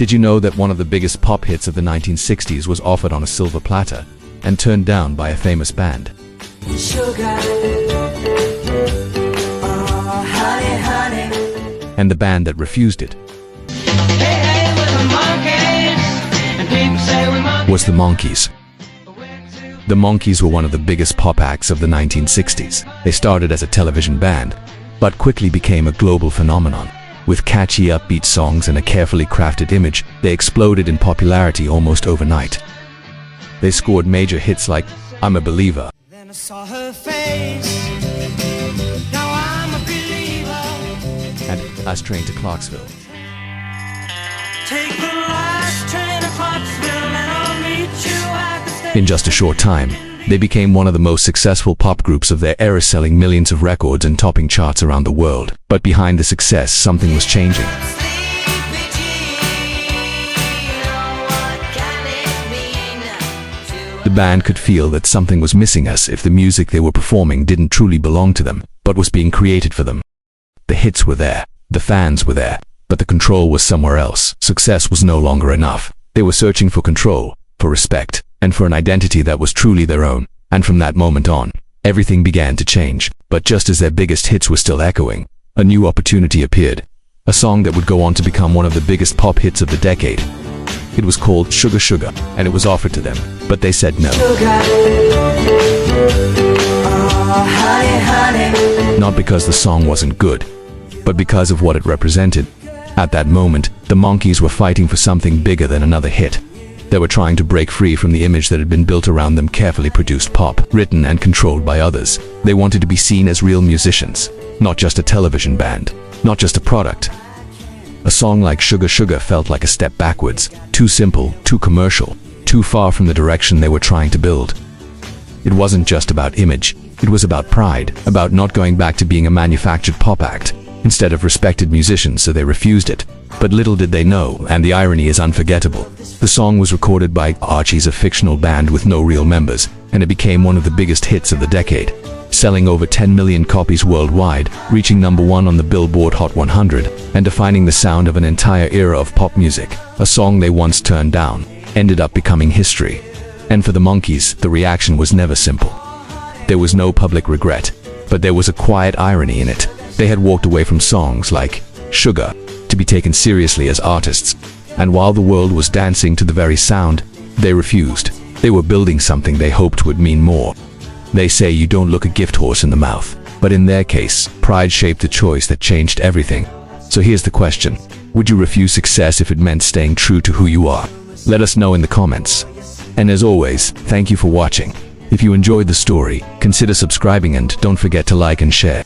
Did you know that one of the biggest pop hits of the 1960s was offered on a silver platter and turned down by a famous band? Sugar. Oh, honey, honey. And the band that refused it was the Monkees. The Monkees were one of the biggest pop acts of the 1960s. They started as a television band, but quickly became a global phenomenon. With catchy upbeat songs and a carefully crafted image, they exploded in popularity almost overnight. They scored major hits like I'm a Believer, Then I saw her face. Now I'm a believer. and Last Train to Clarksville. Take the last train to Clarksville and I'll meet you at the station. In just a short time, they became one of the most successful pop groups of their era, selling millions of records and topping charts around the world. But behind the success, something was changing. Sleepy Jean, what can it mean to The band could feel that something was missing, as if the music they were performing didn't truly belong to them, but was being created for them. The hits were there, the fans were there, but the control was somewhere else. Success was no longer enough. They were searching for control, for respect, and for an identity that was truly their own. And from that moment on, everything began to change. But just as their biggest hits were still echoing, a new opportunity appeared. A song that would go on to become one of the biggest pop hits of the decade. It was called Sugar Sugar, and it was offered to them, but they said no. sugar? Oh, honey, honey. Not because the song wasn't good, but because of what it represented. At that moment, the Monkees were fighting for something bigger than another hit. They were trying to break free from the image that had been built around them, carefully produced pop, written and controlled by others. They wanted to be seen as real musicians, not just a television band, not just a product. A song like Sugar Sugar felt like a step backwards, too simple, too commercial, too far from the direction they were trying to build. It wasn't just about image, it was about pride, about not going back to being a manufactured pop act, instead of respected musicians, so they refused it. But little did they know, and the irony is unforgettable. The song was recorded by Archies, a fictional band with no real members, and it became one of the biggest hits of the decade, selling over 10 million copies worldwide, reaching #1 on the Billboard Hot 100, and defining the sound of an entire era of pop music. A song they once turned down ended up becoming history. And for the Monkees, the reaction was never simple. There was no public regret, but there was a quiet irony in it. They had walked away from songs like Sugar to be taken seriously as artists, and while the world was dancing to the very sound, they refused. They were building something they hoped would mean more. They say you don't look a gift horse in the mouth, but in their case, pride shaped a choice that changed everything. So here's the question: would you refuse success if it meant staying true to who you are? Let us know in the comments. And as always, thank you for watching. If you enjoyed the story, consider subscribing and don't forget to like and share.